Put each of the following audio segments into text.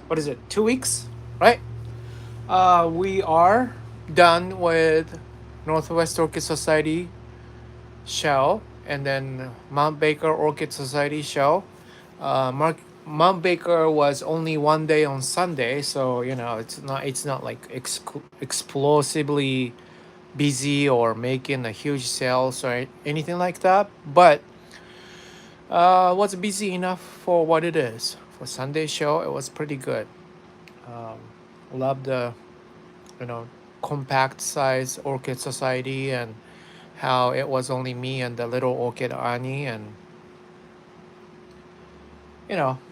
what is it, 2 weeks, right? We are done with Northwest Orchid Society show, and then Mount Baker Orchid Society show. Mount Baker was only one day on Sunday, so it's not like explosively busy or making a huge sales or anything like that. But was busy enough for what it is. For Sunday show, it was pretty good. Um, Love the you know compact size Orchid Society, and how it was only me and the little Orchid Ani, and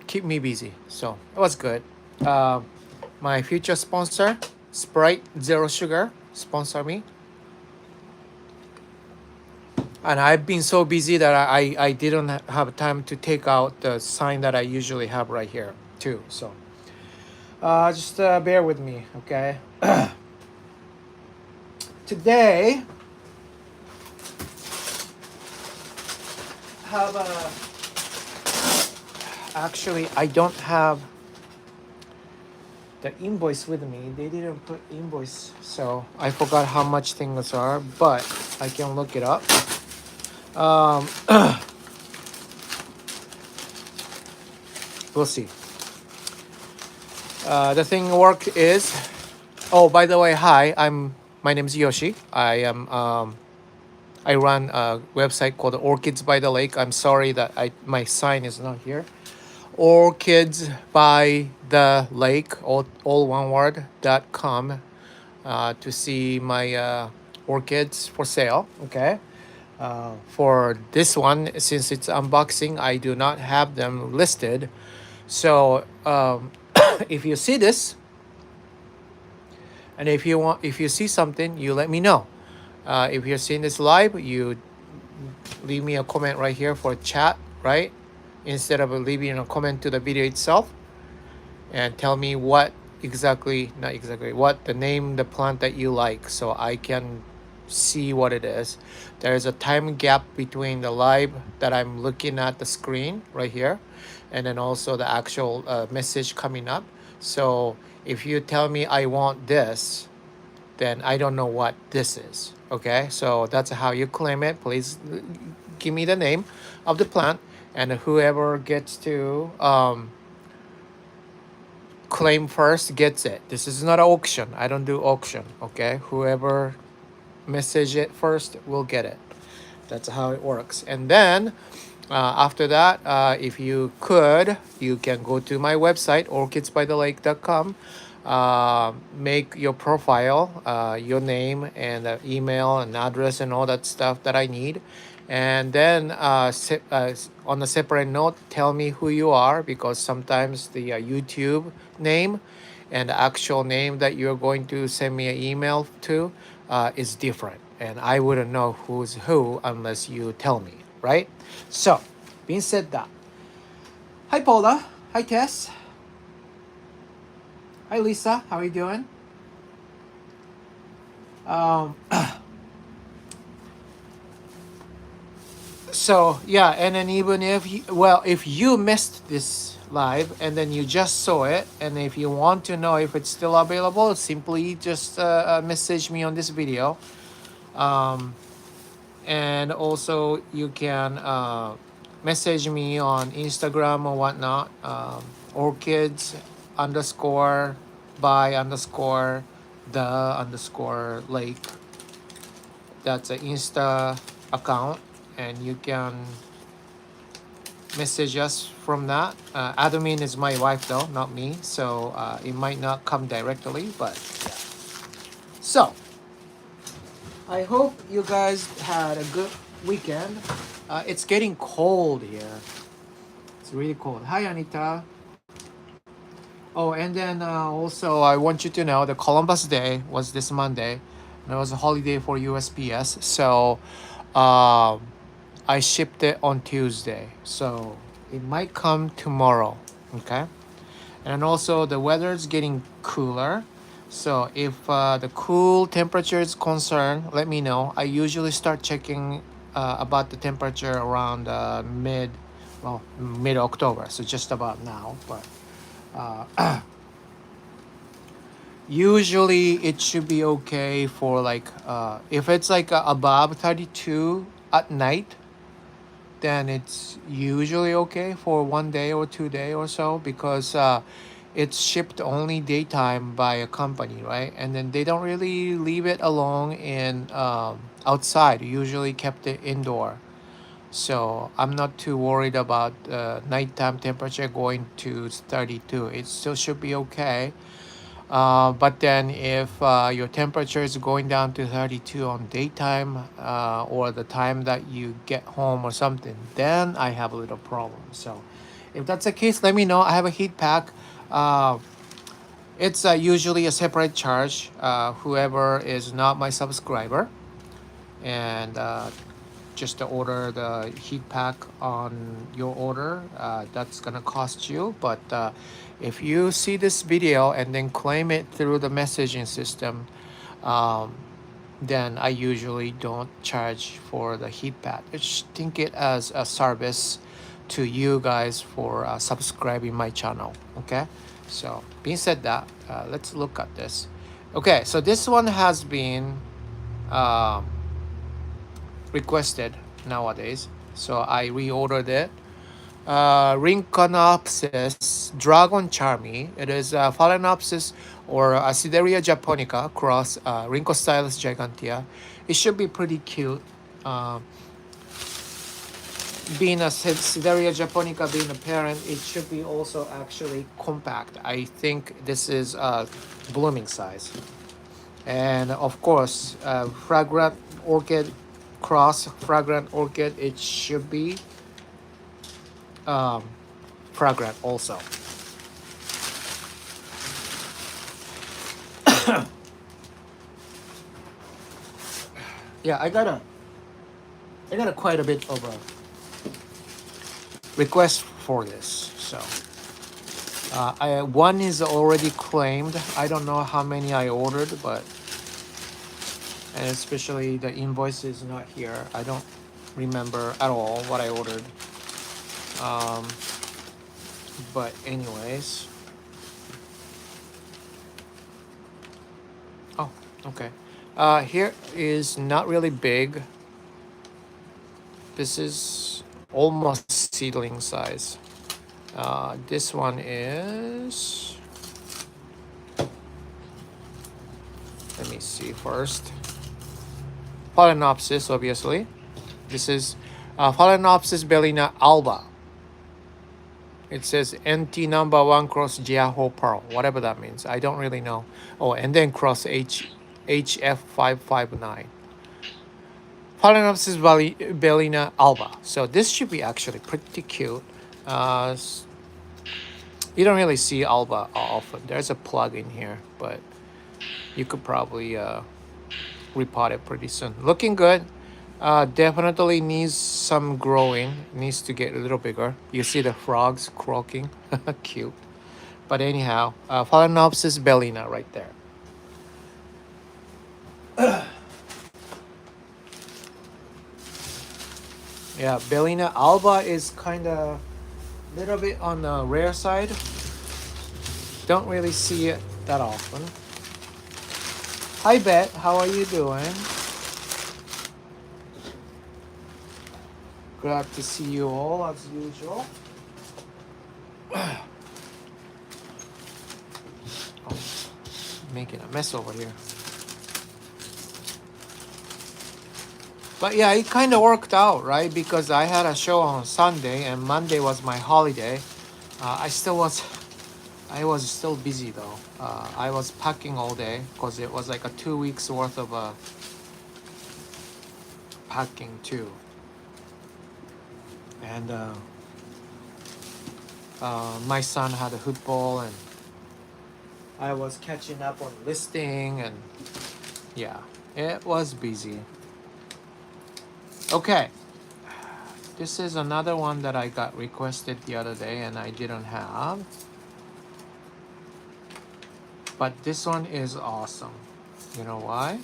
keep me busy. So it was good. Uh, my future sponsor, Sprite Zero Sugar, sponsor me. And I've been so busy that I didn't have time to take out the sign that I usually have right here too. So just bear with me, okay? Today, have a actually I don't have the invoice with me. They didn't put invoice, so I forgot how much things are, but I can look it up. Um, we'll see. The thing work is. Oh, by the way, hi. My name is Yoshi. I run a website called Orchids by the Lake. I'm sorry that my sign is not here. Orchids by the Lake, all one word, .com, to see my orchids for sale. Okay. For this one, since it's unboxing, I do not have them listed. So if you see this, and if you see something, you let me know. If you're seeing this live, you leave me a comment right here for chat, right? Instead of leaving a comment to the video itself, and tell me what exactly, not exactly, what the name, the plant that you like, so I can see what it is. There's a time gap between the live that I'm looking at the screen right here, and then also the actual message coming up. So if you tell me I want this, then I don't know what this is. Okay, so that's how you claim it. Please give me the name of the plant, and whoever gets to claim first gets it. This is not an auction. I don't do auction. Okay, whoever message it first will get it. That's how it works. And then after that, if you could, you can go to my website, orchidsbythelake.com. Make your profile, your name and email and address and all that stuff that I need. And then on a separate note, tell me who you are, because sometimes the YouTube name and the actual name that you're going to send me an email to is different. And I wouldn't know who's who unless you tell me, right? So, being said that, hi Paula, hi Tess, hi Lisa, how are you doing? Um, so yeah, and then even if you missed this live and then you just saw it, and if you want to know if it's still available, simply just message me on this video. And also you can message me on Instagram or whatnot. Orchids underscore by underscore the underscore lake. That's an Insta account, and you can message us from that. Admin is my wife though, not me, so it might not come directly, but yeah. So I hope you guys had a good weekend. It's getting cold here. It's really cold. Hi, Anita. Oh, and then also I want you to know the Columbus Day was this Monday, and it was a holiday for USPS. So I shipped it on Tuesday. So it might come tomorrow. Okay. And also the weather is getting cooler. So if the cool temperature is concerned, let me know. I usually start checking about the temperature around mid October. So just about now. But Usually it should be okay for like if it's like above 32 at night, then it's usually okay for 1 day or 2 day or so, because it's shipped only daytime by a company, right? And then they don't really leave it alone in outside. Usually kept it indoor. So I'm not too worried about nighttime temperature going to 32. It still should be okay. But then if your temperature is going down to 32 on daytime, or the time that you get home or something, then I have a little problem. So if that's the case, let me know. I have a heat pack. Uh, it's usually a separate charge. Whoever is not my subscriber, and just to order the heat pack on your order, that's gonna cost you. But if you see this video and then claim it through the messaging system, um, then I usually don't charge for the heat pad. I just think it as a service to you guys for subscribing my channel. Okay, so being said that, let's look at this. Okay, so this one has been um, requested nowadays, so I reordered it. Rhynchonopsis dragon charmy. It is Phalaenopsis or Sideria japonica cross Rhynchostylus gigantea. It should be pretty cute. Uh, being a Sideria japonica, being a parent, it should be also actually compact. I think this is blooming size. And of course, fragrant orchid cross fragrant orchid. It should be um, fragrant also. Yeah, I got a quite a bit of a request for this. So one is already claimed. I don't know how many I ordered, but and especially the invoice is not here. I don't remember at all what I ordered. Um, but anyways, oh, okay. Here is not really big. This is almost seedling size. This one is, let me see first. Phalaenopsis, obviously. This is Phalaenopsis bellina alba. It says NT number 1 cross Jiaho Pearl, whatever that means. I don't really know. Oh, and then cross HF559. Phalaenopsis bellina alba. So this should be actually pretty cute. Uh, you don't really see alba often. There's a plug in here, but you could probably repot it pretty soon. Looking good. Definitely needs some growing. Needs to get a little bigger. You see the frogs croaking. Cute. But anyhow, Phalaenopsis bellina right there. Yeah, bellina alba is kind of little bit on the rare side. Don't really see it that often. Hi, Bet. How are you doing? Glad to see you all as usual. Oh, making a mess over here. But yeah, it kind of worked out, right? Because I had a show on Sunday and Monday was my holiday. I was still busy though. I was packing all day because it was like a 2 weeks worth of packing too. And my son had a football and I was catching up on listing and yeah, it was busy. Okay, this is another one that I got requested the other day and I didn't have. But this one is awesome. You know why?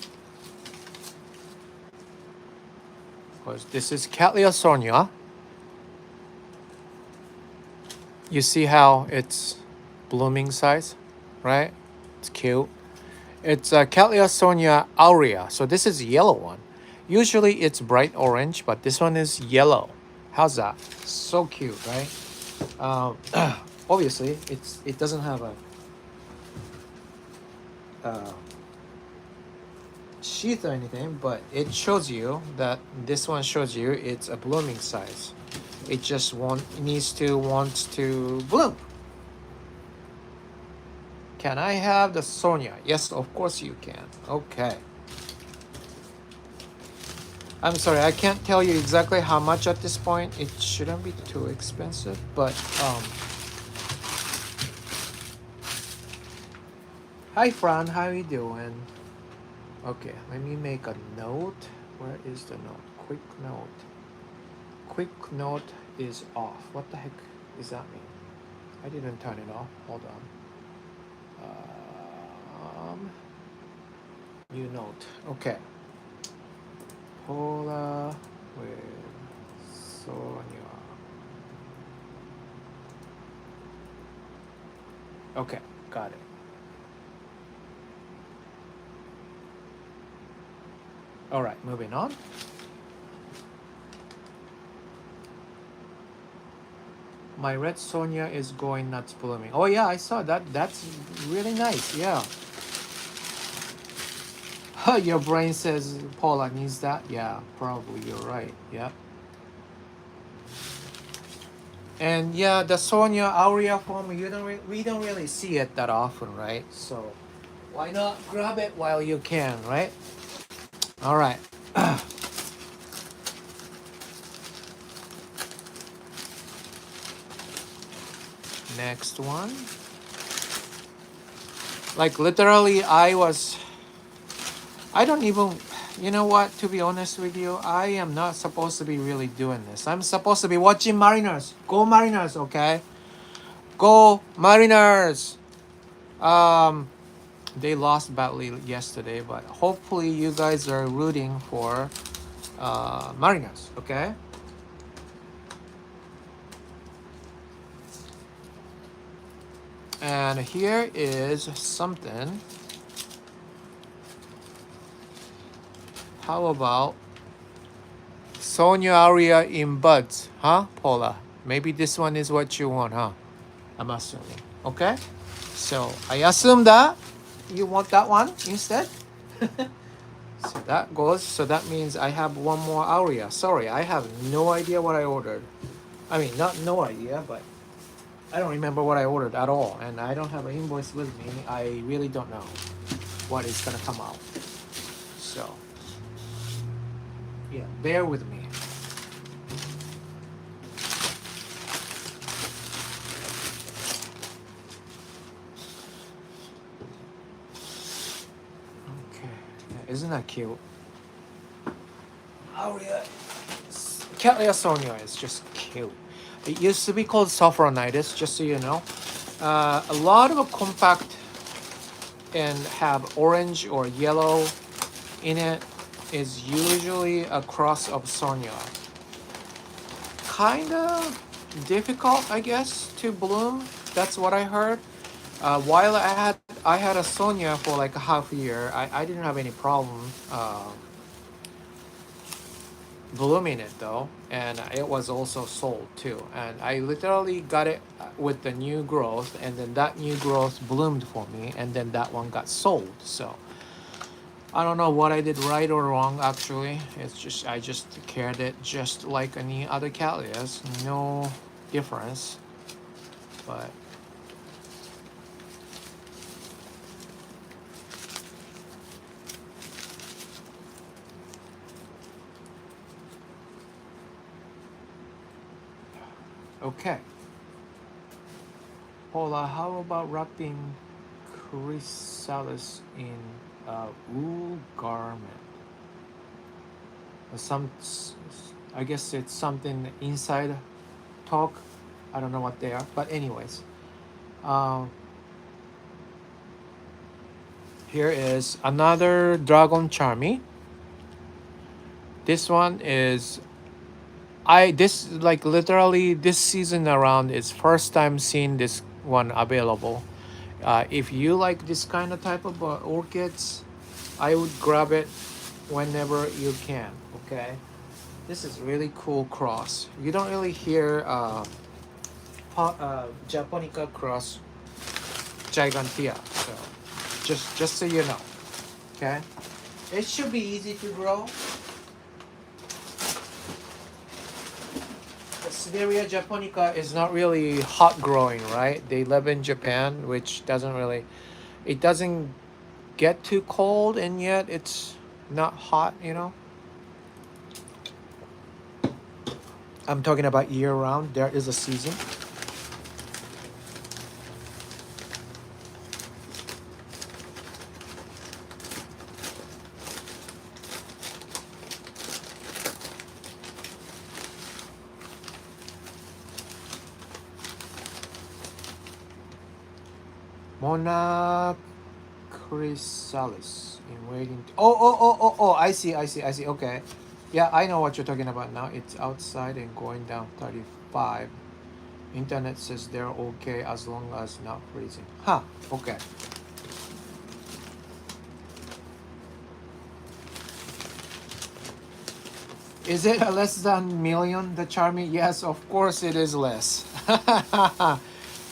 Because this is Cattleya Sonia. You see how it's blooming size, right? It's cute. It's Cattleya Sonia aurea. So this is yellow one. Usually it's bright orange, but this one is yellow. How's that? So cute, right? Um, obviously, it doesn't have a uh, sheath or anything, but it shows you that this one shows you it's a blooming size. It just wants to bloom. Can I have the Sonia? Yes, of course you can. Okay. I'm sorry, I can't tell you exactly how much at this point. It shouldn't be too expensive, but hi Fran, how you doing? Okay, let me make a note. Where is the note? Quick note. Quick note is off. What the heck does that mean? I didn't turn it off. Hold on. New note. Okay. Paula with Sonia. Okay, got it. All right, moving on. My red Sonia is going nuts blooming. Oh yeah, I saw that. That's really nice. Yeah. Your brain says Paula needs that. Yeah, probably you're right. Yeah. And yeah, the Sonia aurea form, we don't really see it that often, right? So why not grab it while you can, right? All right. Next one. Like literally, I don't even, you know what, to be honest with you, I am not supposed to be really doing this. I'm supposed to be watching Mariners. Go Mariners, okay? Go Mariners! Um, they lost badly yesterday, but hopefully you guys are rooting for Mariners, okay? And here is something. How about Sonia Aria in buds, huh, Paula? Maybe this one is what you want, huh? I'm assuming. Okay? So I assume that you want that one instead. So that goes. So that means I have one more Aria. Sorry, I have no idea what I ordered. I mean, not no idea, but I don't remember what I ordered at all. And I don't have an invoice with me. I really don't know what is going to come out. So, yeah, bear with me. Okay. Yeah, isn't that cute? Aria. Cattleya Sonia is just cute. It used to be called Sophronitis, just so you know. A lot of compact and have orange or yellow in it is usually a cross of Sonia. Kind of difficult, I guess, to bloom. That's what I heard. While I had a Sonia for like a half year, I didn't have any problem blooming it though, and it was also sold too. And I literally got it with the new growth, and then that new growth bloomed for me, and then that one got sold. So I don't know what I did right or wrong actually. It's just I just cared it just like any other callias, no difference. But okay. Paula, how about wrapping chrysalis in a wool garment? Some, I guess it's something inside talk. I don't know what they are, but anyways, um, here is another dragon charmy. This one is this like literally this season around is first time seeing this one available, If you like this kind of type of orchids, I would grab it whenever you can. Okay, this is really cool cross. You don't really hear Japonica cross gigantea. So just so you know, okay, it should be easy to grow. Sideria japonica is not really hot growing, right? They live in Japan, which doesn't really, it doesn't get too cold, and yet it's not hot, you know. I'm talking about year round. There is a season. Mona chrysalis in waiting. Oh! I see. Okay, yeah, I know what you're talking about now. It's outside and going down 35. Internet says they're okay as long as not freezing. Huh? Okay. Is it a less than million, the Charmy? Yes, of course it is less.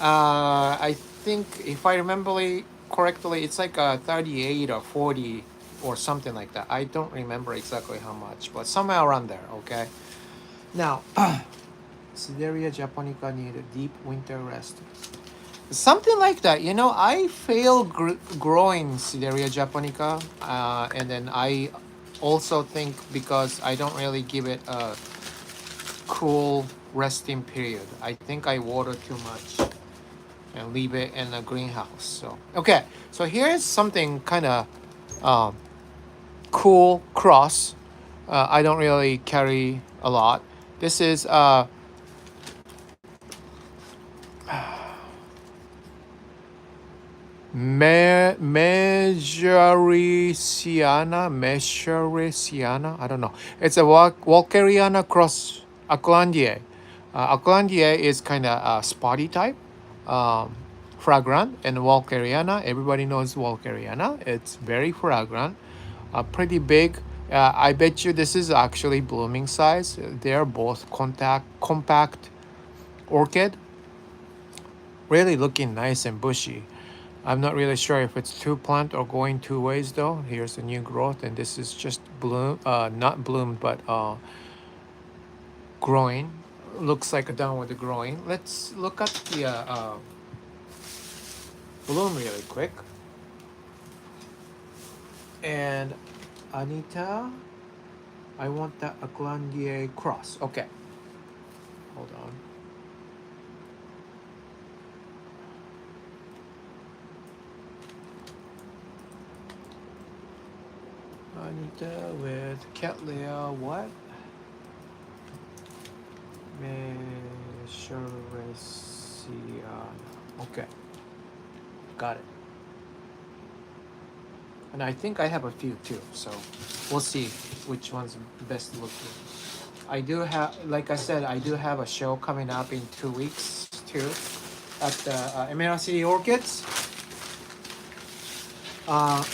I think if I remember correctly, it's like a 38 or 40 or something like that. I don't remember exactly how much, but somewhere around there, okay? Now, Sideria japonica need a deep winter rest. Something like that. You know, I fail growing Sideria japonica, and then I also think because I don't really give it a cool resting period. I think I water too much and leave it in a greenhouse. So okay, so here's something kind of um, cool cross. I don't really carry a lot. This is Mejariciana. I don't know. It's a Walkeriana cross Aclandier. Aclandier is kind of a spotty type, um, fragrant, and Walkeriana. Everybody knows Walkeriana. It's very fragrant, pretty big. I bet you this is actually blooming size. They're both compact orchid, really looking nice and bushy. I'm not really sure if it's two plant or going two ways though. Here's the new growth, and this is just not bloomed, but growing. Looks like a downward growing. Let's look at the bloom really quick. And Anita, I want that Aglandier cross. Okay, hold on. Anita with Cattleya, what? Mesharesiana. Okay, got it. And I think I have a few too, so we'll see which one's best looking. I do have, like I said, I do have a show coming up in 2 weeks too at the Emerald City Orchids. Uh,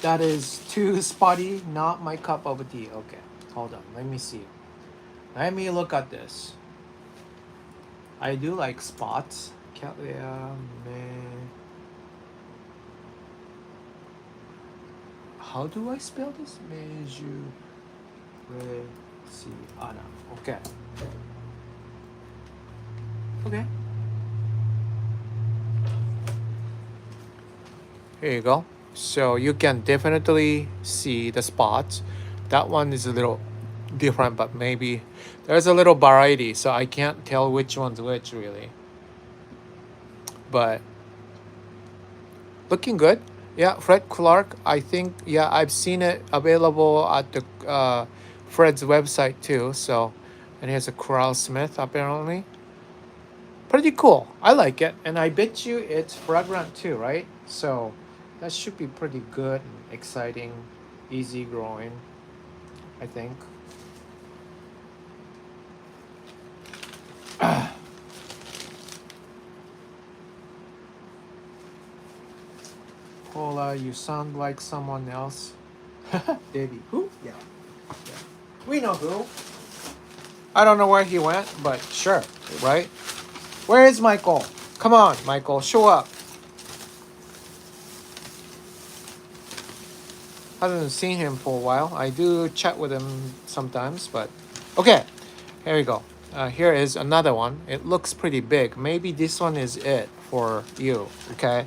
that is too spotty, not my cup of tea. Okay, hold on, let me see. Let me look at this. I do like spots. Cattleya, how do I spell this? Mejaresiana. Okay. Okay. Here you go. So you can definitely see the spots. That one is a little different, but maybe there's a little variety, so I can't tell which one's which really. But looking good. Yeah, Fred Clark. I think yeah, I've seen it available at the Fred's website too. So, and here's a Corral Smith apparently. Pretty cool. I like it, and I bet you it's fragrant too, right? So, that should be pretty good and exciting, easy growing. I think. Paula, you sound like someone else. Debbie. Who? Yeah. Yeah. We know who. I don't know where he went, but sure, right? Where is Michael? Come on, Michael, show up. Haven't seen him for a while. I do chat with him sometimes, but okay. Here we go. Here is another one. It looks pretty big. Maybe this one is it for you. Okay.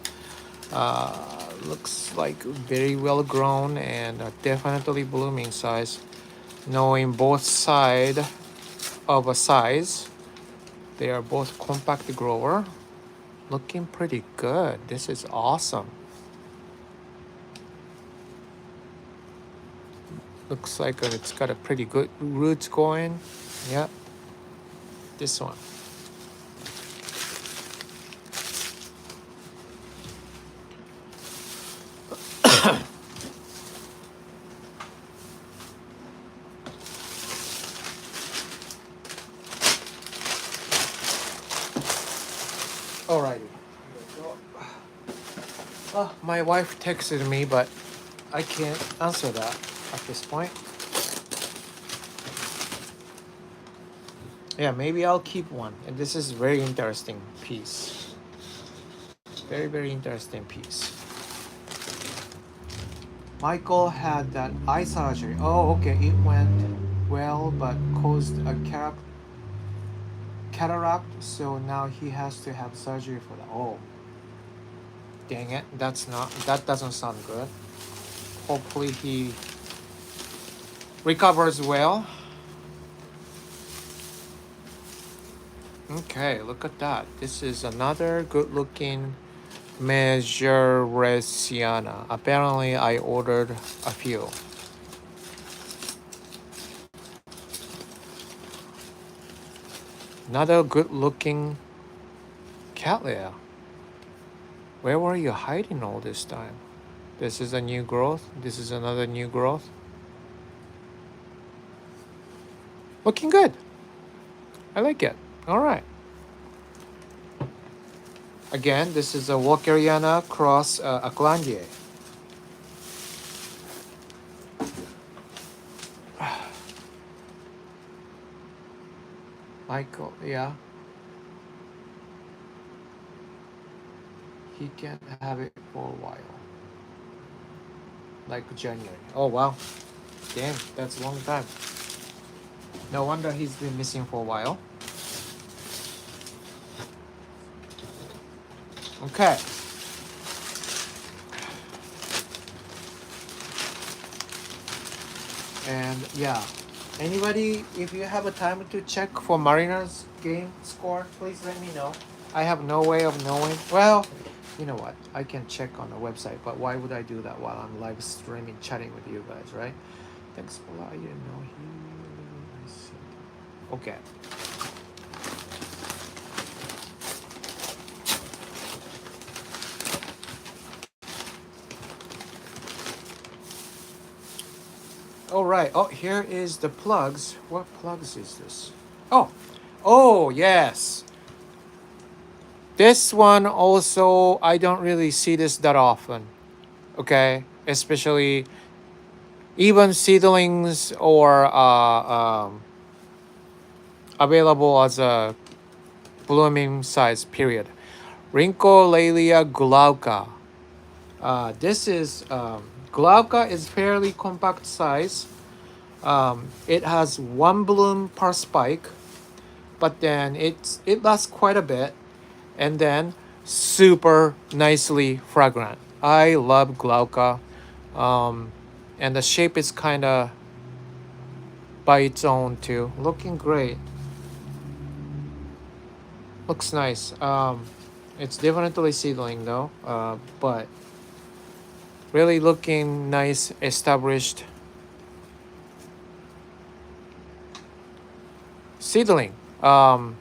Looks like very well grown and definitely blooming size. Knowing both side of a size, they are both compact grower. Looking pretty good. This is awesome. Looks like it's got a pretty good roots going. Yep. This one. Alrighty. Oh, my wife texted me, but I can't answer that at this point. Yeah, maybe I'll keep one. And this is very interesting piece. Very, very interesting piece. Michael had that eye surgery. Oh, okay. It went well, but caused a cataract. So now he has to have surgery for that. Oh, dang it. That doesn't sound good. Hopefully he recovers well. Okay, look at that. This is another good looking Majoresiana. Apparently I ordered a few. Another good looking Cattleya. Where were you hiding all this time? This is a new growth. This is another new growth. Looking good. I like it. All right. Again, this is a Walkeriana cross Aclandier. Michael, yeah. He can't have it for a while. Like January. Oh, wow. Damn, that's a long time. No wonder he's been missing for a while. Okay. And yeah, anybody, if you have a time to check for Mariners game score, please let me know. I have no way of knowing. Well, you know what? I can check on the website, but why would I do that while I'm live streaming, chatting with you guys, right? Thanks a lot. I didn't know he. Okay. All right. Oh, here is the plugs. What plugs is this? Oh, yes. This one also, I don't really see this that often. Okay, especially even seedlings or available as a blooming size. Period. Rhyncholalia glauca. This is glauca is fairly compact size. It has one bloom per spike, but then it lasts quite a bit, and then super nicely fragrant. I love glauca, and the shape is kind of by its own too. Looking great. Looks nice. It's definitely seedling though, but really looking nice, established seedling. Wow,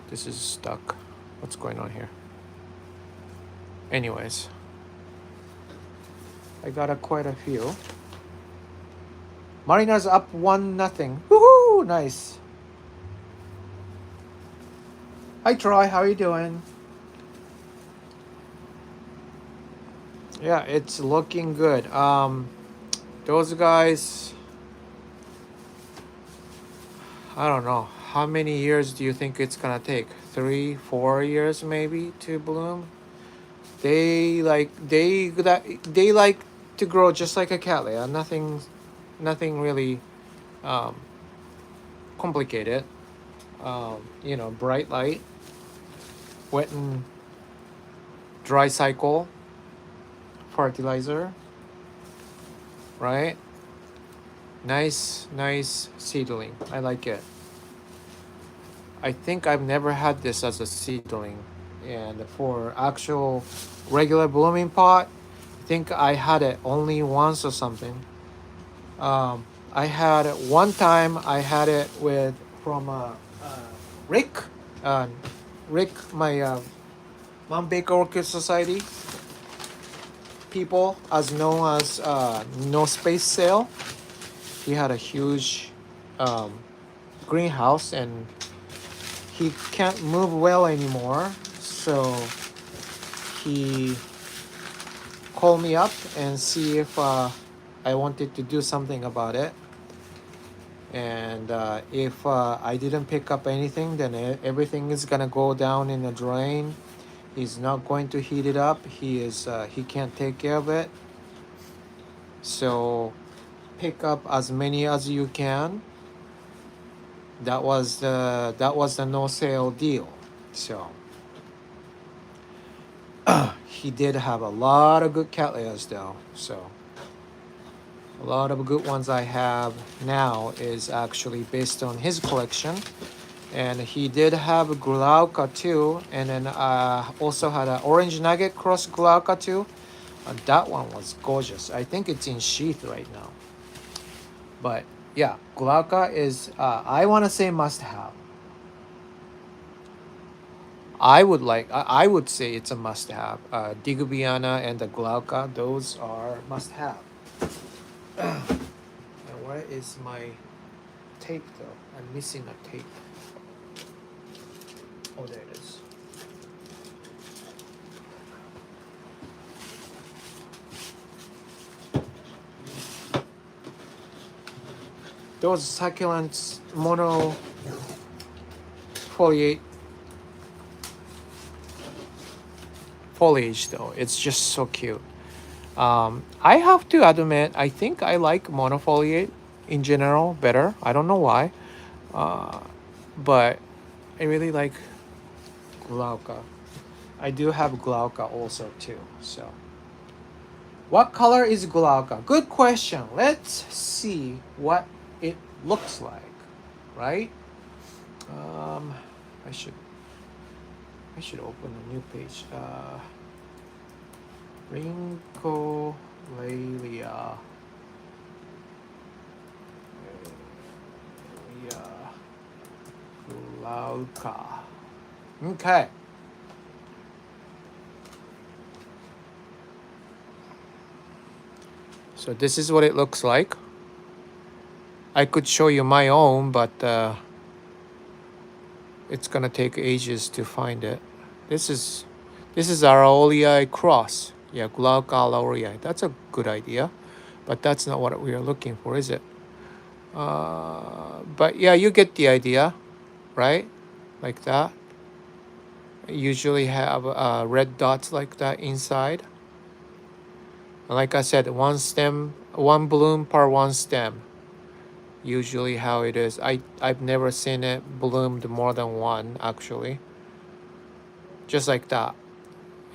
this is stuck. What's going on here? Anyways, I got quite a few. Mariners up 1-0. Woohoo! Nice. Hi Troy, how are you doing? Yeah, it's looking good. Those guys, I don't know. How many years do you think it's gonna take? 3, 4 years maybe to bloom? They like to grow just like a cattleya. Nothing really um, complicated. Bright light, wet and dry cycle, fertilizer, right? Nice seedling. I like it. I think I've never had this as a seedling. And for actual regular blooming pot, I think I had it only once or something. I had it one time. I had it with from Rick, uh, Rick, my Mount Baker Orchid Society people, as known as No Space Sale. He had a huge um, greenhouse, and he can't move well anymore. So he called me up and see if I wanted to do something about it. And if I didn't pick up anything, then everything is gonna go down in the drain. He's not going to heat it up. He can't take care of it. So pick up as many as you can. That was the no sale deal. So he did have a lot of good cattleyas though. So a lot of good ones I have now is actually based on his collection. And he did have Glauca too, and then also had an Orange Nugget cross Glauca too. That one was gorgeous. I think it's in sheath right now. But yeah, Glauca is I want to say must have. I would say it's a must have. Digubiana and the Glauca, those are must have. And where is my tape though? I'm missing a tape. Oh, there it is. Those succulents monofoliate foliage though. It's just so cute. I have to admit, I think I like monofoliate in general better. I don't know why, uh, but I really like Glauca. I do have Glauca also too. So, what color is Glauca? Good question. Let's see what it looks like. Right? Um, I should I should open a new page. Rhincolalia. Glauca. Okay. So this is what it looks like. I could show you my own, but it's gonna take ages to find it. This is Aureolii cross. Yeah, Glauca aureolii. That's a good idea, but that's not what we are looking for, is it? But yeah, you get the idea, right? Like that. Usually have red dots like that inside. Like I said, one stem, one bloom per one stem. Usually how it is. I've never seen it bloomed more than one actually. Just like that.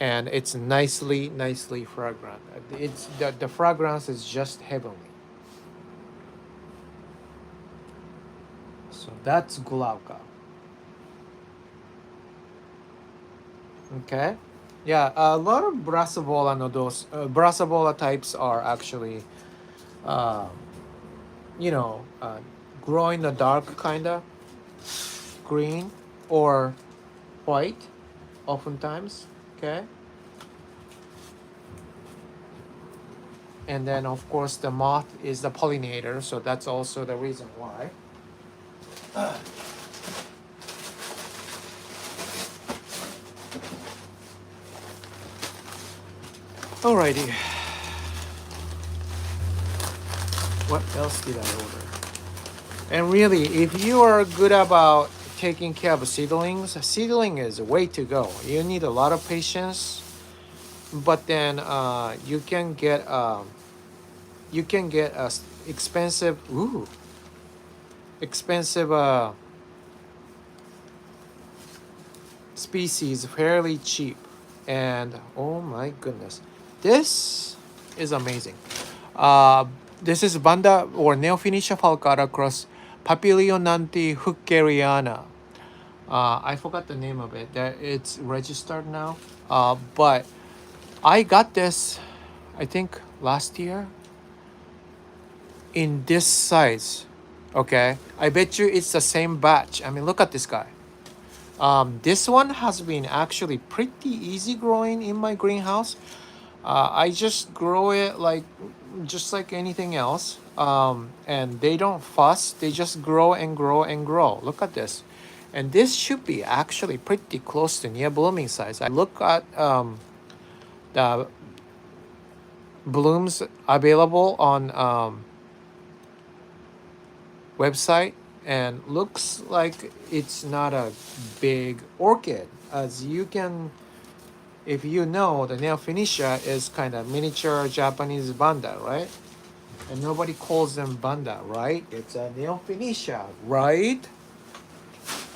And it's nicely fragrant. It's the fragrance is just heavenly. So that's Glauca. Okay. Yeah, a lot of Brassavola nodos, Brassavola types are actually, uh, you know, uh, grow in the dark kinda green or white, oftentimes. Okay. And then of course the moth is the pollinator, so that's also the reason why. Alrighty, what else did I order? And really, if you are good about taking care of seedlings, seedling is a way to go. You need a lot of patience, but then you can get a expensive expensive species fairly cheap. And oh my goodness, this is amazing. Uh, this is Banda or Neophynicia falcara cross Papilionanti hookeriana. I forgot the name of it. That it's registered now. But I got this, I think last year in this size. Okay, I bet you it's the same batch. I mean, look at this guy. This one has been actually pretty easy growing in my greenhouse. I just grow it like just like anything else. And they don't fuss. They just grow and grow and grow. Look at this. And this should be actually pretty close to near blooming size. I look at the blooms available on website, and looks like it's not a big orchid. As you can, if you know, the Neophynicia is kind of miniature Japanese banda, right? And nobody calls them banda, right? It's a Neophynicia, right?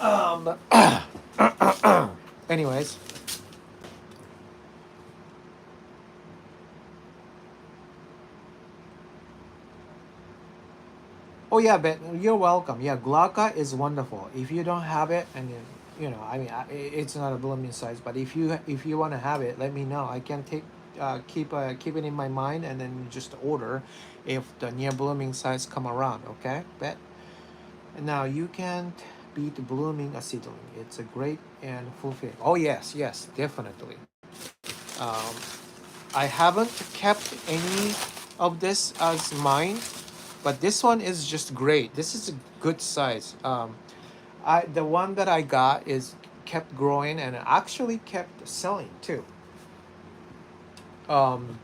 Um, anyways, oh yeah, but you're welcome. Yeah, glauca is wonderful. If you don't have it, and you know, I mean, it's not a blooming size, but if you want to have it, let me know. I can take keep it in my mind, and then just order if the near blooming size come around. Okay, bet. And now you can't beat blooming a seedling. It's a great and fulfilling. Oh yes, yes, definitely. Um, I haven't kept any of this as mine, but this one is just great. This is a good size. I the one that I got is kept growing and actually kept selling too. Um,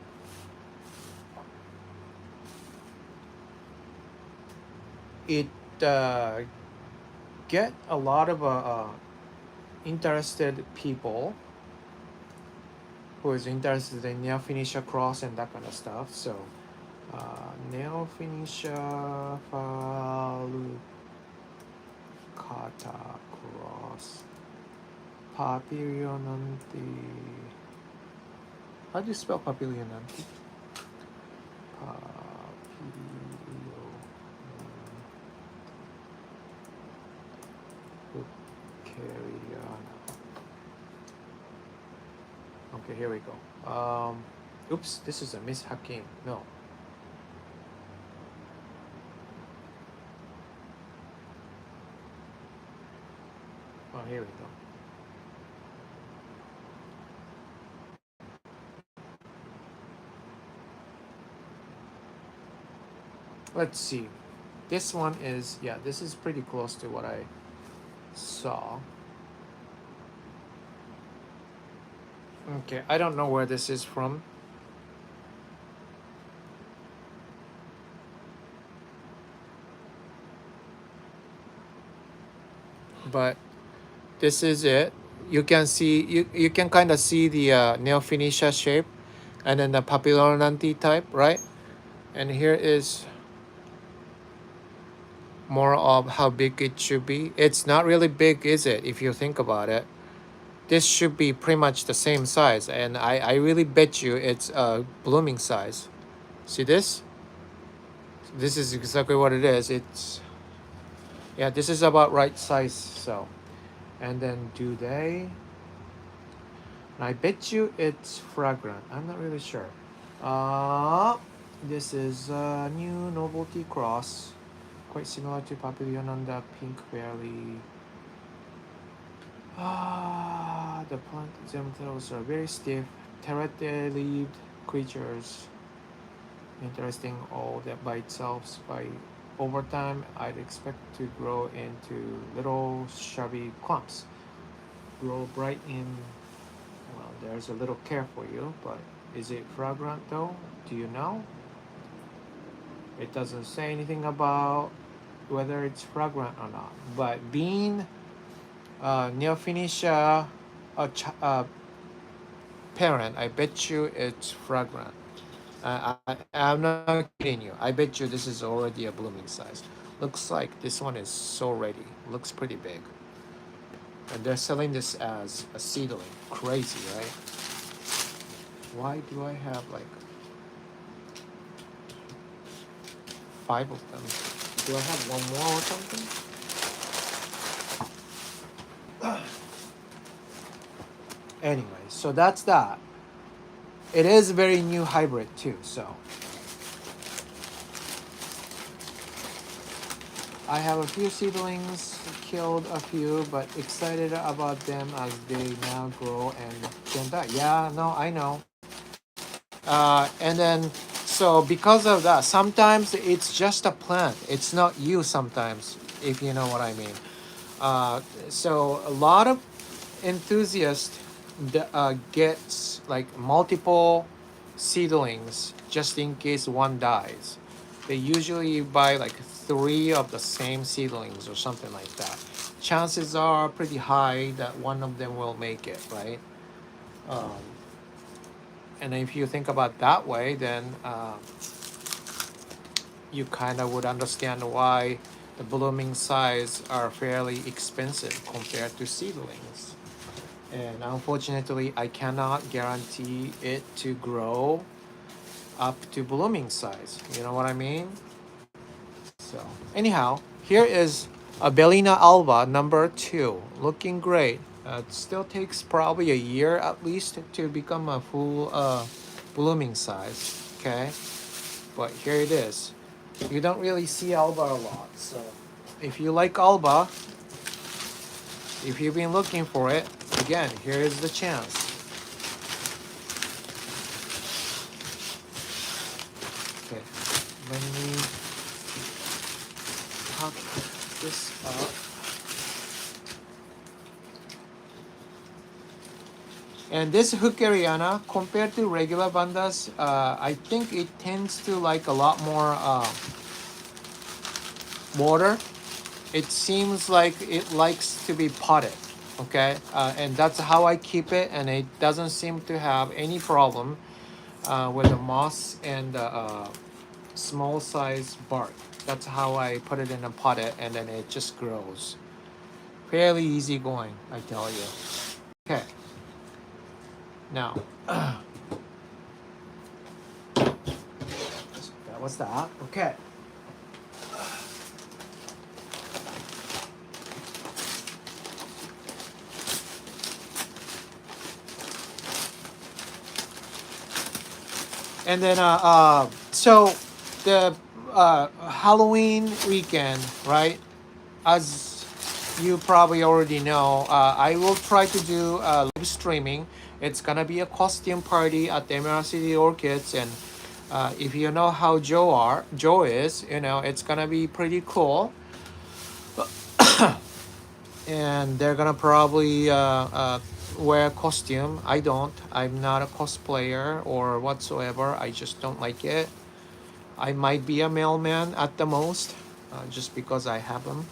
it get a lot of interested people who is interested in Neophynicia cross and that kind of stuff. So Neophynicia falcata cross Papilionanti. How do you spell Papilionanti? Papilio. Okay, here we go. Oops, this is a Miss Hakim. No. Oh, here we go. Let's see. This one is, yeah, this is pretty close to what I saw. Okay, I don't know where this is from. But this is it. You can see, you can kind of see the Neophynicia shape and then the Papilionanti type, right? And here is more of how big it should be. It's not really big, is it, if you think about it? This should be pretty much the same size, and I really bet you it's a blooming size. See this? This is exactly what it is. It's, yeah, this is about right size. So, and then do they? I bet you it's fragrant. I'm not really sure. Uh, this is a new novelty cross, quite similar to Papillon on the pink berry. The plant themselves are very stiff, terete-leaved creatures. Interesting all that by itself. By over time, I'd expect to grow into little shrubby clumps. Grow bright in, well, there's a little care for you, but Is it fragrant though? Do you know? It doesn't say anything about whether it's fragrant or not. But being near finish parent, I bet you it's fragrant. I'm not kidding you. I bet you this is already a blooming size. Looks like this one is so ready. Looks pretty big. And they're selling this as a seedling. Crazy, right? Why do I have like 5 of them? Do I have one more or something? Anyway, so that's that. It is a very new hybrid too, so I have a few seedlings, killed a few, but excited about them as they now grow and can die. Yeah, no, I know. And then, so because of that, sometimes it's just a plant. It's not you sometimes, if you know what I mean. So a lot of enthusiasts gets like multiple seedlings just in case one dies. They usually buy like 3 of the same seedlings or something like that. Chances are pretty high that one of them will make it, right? Um, and if you think about that way, then you kind of would understand why the blooming size are fairly expensive compared to seedlings. And unfortunately, I cannot guarantee it to grow up to blooming size. You know what I mean? So anyhow, here is a Bellina alba number 2, looking great. It still takes probably a year at least to become a full blooming size. Okay, but here it is. You don't really see alba a lot, so if you like alba, if you've been looking for it, again, here is the chance. Okay, let me tuck this up. And this Hookeriana, compared to regular bandas, I think it tends to like a lot more water. It seems like it likes to be potted, okay? And that's how I keep it, and it doesn't seem to have any problem with the moss and the small size bark. That's how I put it in a potted, and then it just grows. Fairly easy going, I tell you. Okay. Now, that was that. Okay. And then, so the Halloween weekend, right? As you probably already know, I will try to do live streaming. It's gonna be a costume party at the Emerald City Orchids, and if you know how Joe is, you know it's gonna be pretty cool. And they're gonna probably wear a costume. I don't. I'm not a cosplayer or whatsoever. I just don't like it. I might be a mailman at the most, just because I have them.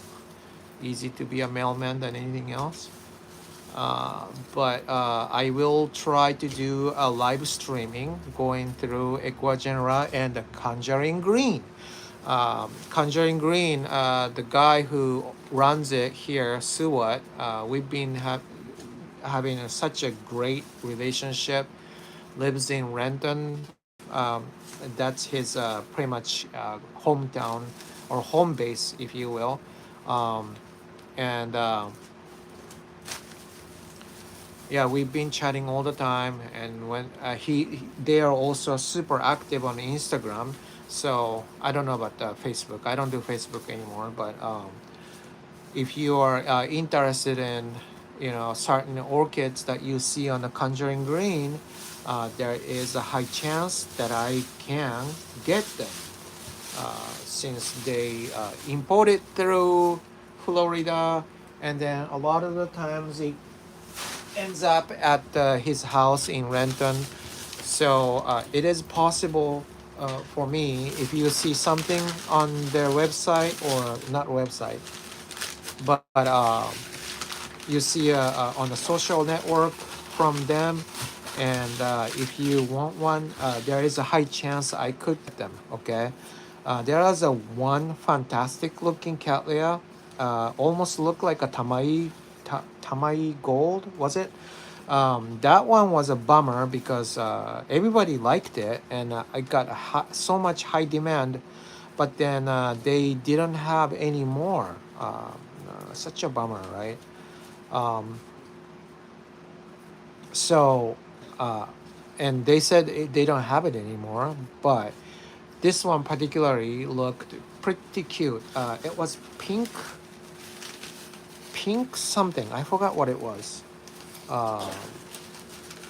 Easy to be a mailman than anything else. But I will try to do a live streaming going through Equagenera and the Conjuring Green. Conjuring Green, the guy who runs it here, Suwat, we've been having such a great relationship. Lives in Renton. That's his pretty much hometown or home base, if you will. And yeah, we've been chatting all the time, and when they are also super active on Instagram. So I don't know about Facebook. I don't do Facebook anymore, but if you are interested in, you know, certain orchids that you see on the Conjuring Green, there is a high chance that I can get them, since they import it through Florida, and then a lot of the times it ends up at his house in Renton. So it is possible for me, if you see something on their website, or not website, but you see on a social network from them, and if you want one, there is a high chance I could get them. Okay, there is a one fantastic looking cattleya, almost look like a tamai gold, was it? That one was a bummer because everybody liked it, and I got so much high demand, but then they didn't have any more. Such a bummer, right? Um, so, uh, and they said they don't have it anymore, but this one particularly looked pretty cute. It was pink something. I forgot what it was. Um,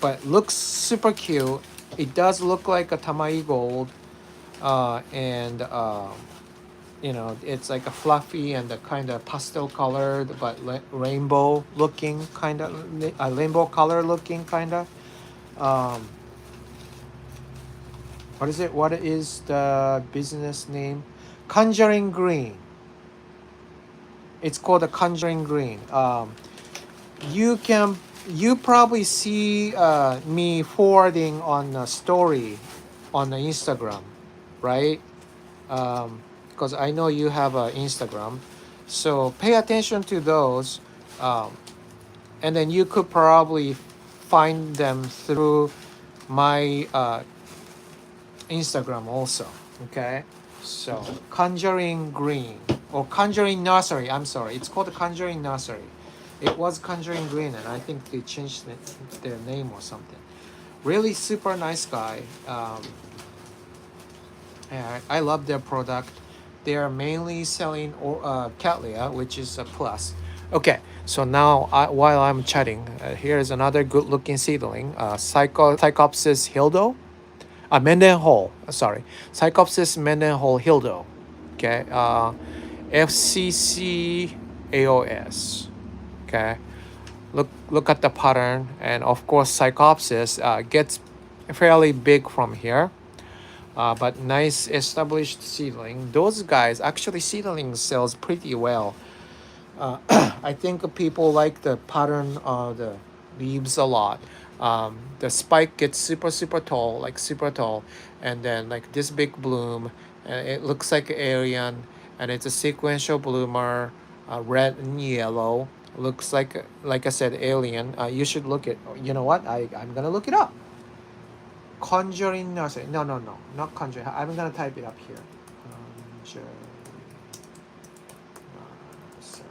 but looks super cute. It does look like a tamai gold, and you know, it's like a fluffy and a kind of pastel colored, but rainbow looking kind of, a rainbow color looking kind of. Um, what is it? What is the business name? Conjuring Green. It's called a Conjuring Green. You can, you probably see me forwarding on a story on the Instagram, right? Because I know you have an Instagram, so pay attention to those, um, and then you could probably find them through my Instagram also. Okay, so Conjuring Green, or Conjuring Nursery. I'm sorry, it's called Conjuring Nursery. It was Conjuring Green, and I think they changed their name or something. Really super nice guy. Yeah, I love their product. They are mainly selling Cattleya, which is a plus. Okay, so now while I'm chatting, here is another good-looking seedling, Psychopsis hildo, Mendenhall. Sorry, Psychopsis Mendenhall hildo. Okay, FCC AOS. Okay, look at the pattern, and of course, Psychopsis gets fairly big from here. But nice established seedling. Those guys, actually seedlings sells pretty well. I think people like the pattern of the leaves a lot. The spike gets super tall, like super tall, and then like this big bloom, and it looks like an alien, and it's a sequential bloomer, red and yellow. Looks like I said, alien. You should look it. You know what? I'm gonna look it up. Conjuring nursery. No, not conjuring. I'm gonna type it up here. Conjuring nursery.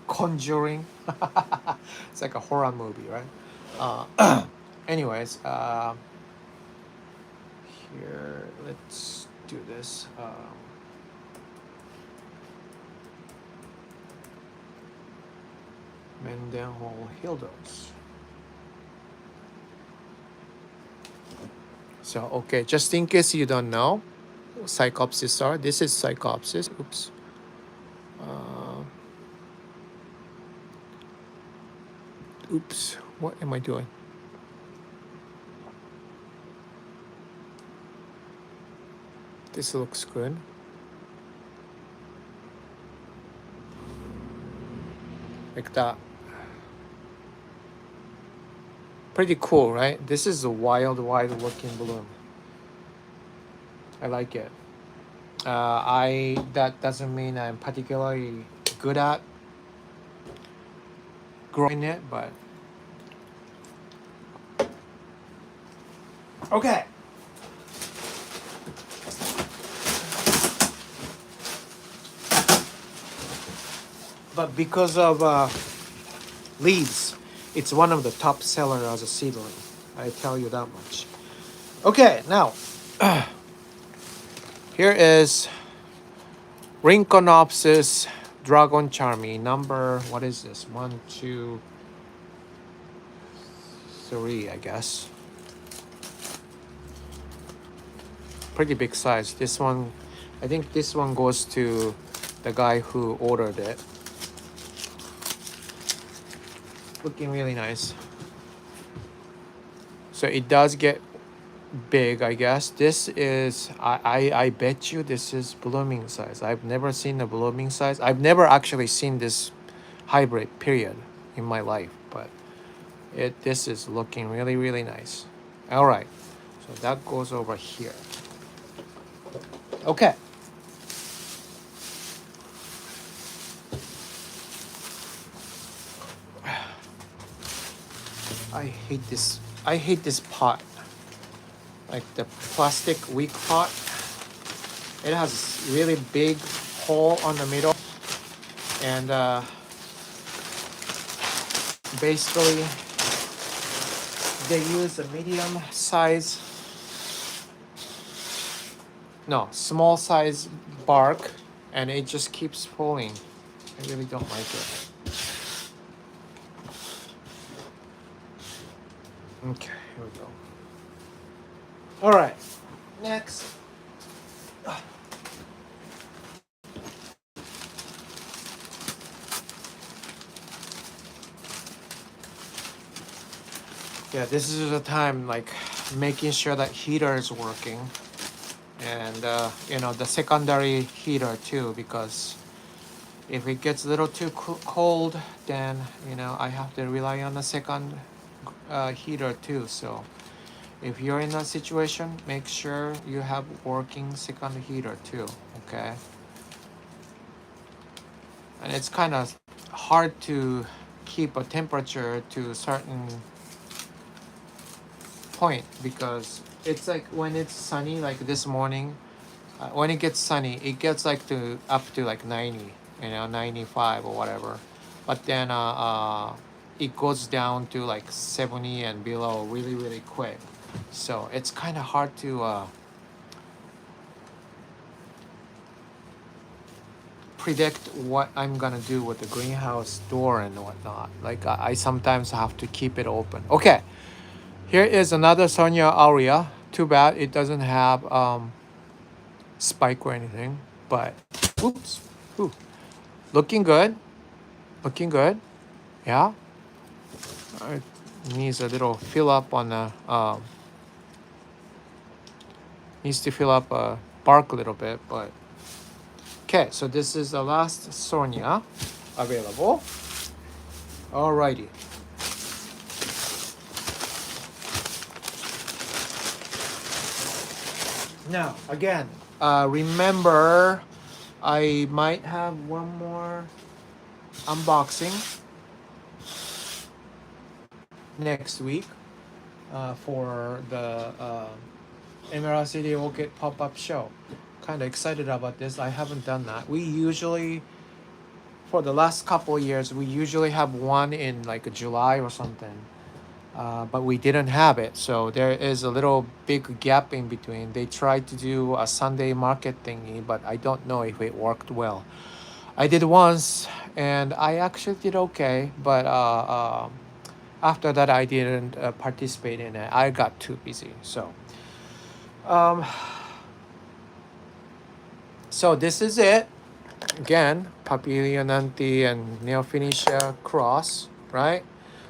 Conjuring. It's like a horror movie, right? Anyways, here, let's do this. Mendenhall Hildos. So, okay, just in case you don't know, Psychopsis are. This is Psychopsis. Oops. Oops. What am I doing? This looks good. Like that. Pretty cool, right? This is a wild looking bloom. I like it. That doesn't mean I'm particularly good at growing it, but okay. But because of leaves, it's one of the top sellers as a seedling. I tell you that much. Okay, now here is Rhynchonopsis Dragon Charmy number. What is this? 1, 2, 3, I guess. Pretty big size. This one, I think this one goes to the guy who ordered it. looking really nice. So it does get big, I guess. This is I bet you this is blooming size. I've never seen a blooming size. I've never actually seen this hybrid period in my life, but this is looking really really nice. All right, so that goes over here. Okay. I hate this pot, like the plastic weak pot. It has really big hole on the middle, and basically they use a medium size, no, small size bark, and it just keeps falling. I really don't like it. Okay, here we go. All right, next. Yeah, this is the time like making sure that heater is working, and you know, the secondary heater too, because if it gets a little too cold, then you know I have to rely on the second heater too. So if you're in that situation, make sure you have working second heater too. Okay. And it's kind of hard to keep a temperature to a certain point, because it's like when it's sunny, like this morning, when it gets sunny, it gets like to up to like 90, you know, 95 or whatever. But then it goes down to like 70 and below really, really quick. So it's kind of hard to predict what I'm gonna do with the greenhouse door and whatnot. Like I sometimes have to keep it open. Okay, here is another Sonia aurea. Too bad it doesn't have spike or anything, but oops, ooh, looking good, looking good. Yeah, it needs a little fill up on the needs to fill up bark a little bit, but okay. So this is the last Sonia available. Alrighty. Now again, remember, I might have one more unboxing next week for the Emerald City Orchid pop-up show. Kind of excited about this. I haven't done that. We usually, for the last couple of years, we usually have one in like July or something. But we didn't have it, so there is a little big gap in between. They tried to do a Sunday market thingy, but I don't know if it worked well. I did once, and I actually did okay, but after that, I didn't participate in it. I got too busy. Um, so this is it. Again, Papilionante and Neophoenicia cross, right?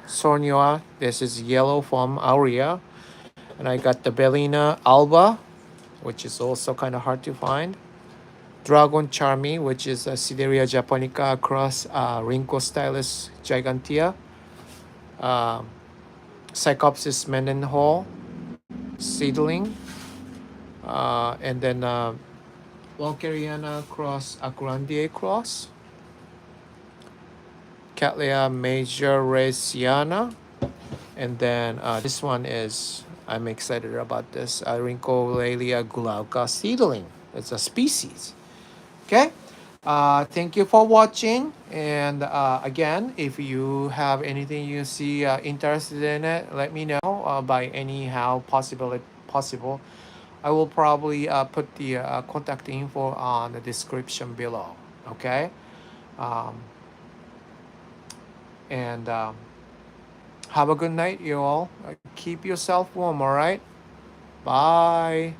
Sonia, this is yellow from aurea. And I got the Bellina alba, which is also kind of hard to find. Dragon Charmy, which is a Sideria japonica across Rhynchostylus gigantea. Psychopsis mendenhall seedling. And then Loncariana cross Acrandia cross. Cattleya majoresiana. And then this one is, I'm excited about this, Rhyncholalia glauca seedling. It's a species. Okay. Thank you for watching. And again, if you have anything you see interested in it, let me know by anyhow possible. I will probably put the contact info on the description below. Okay. Um, and have a good night, you all. Keep yourself warm, all right? Bye.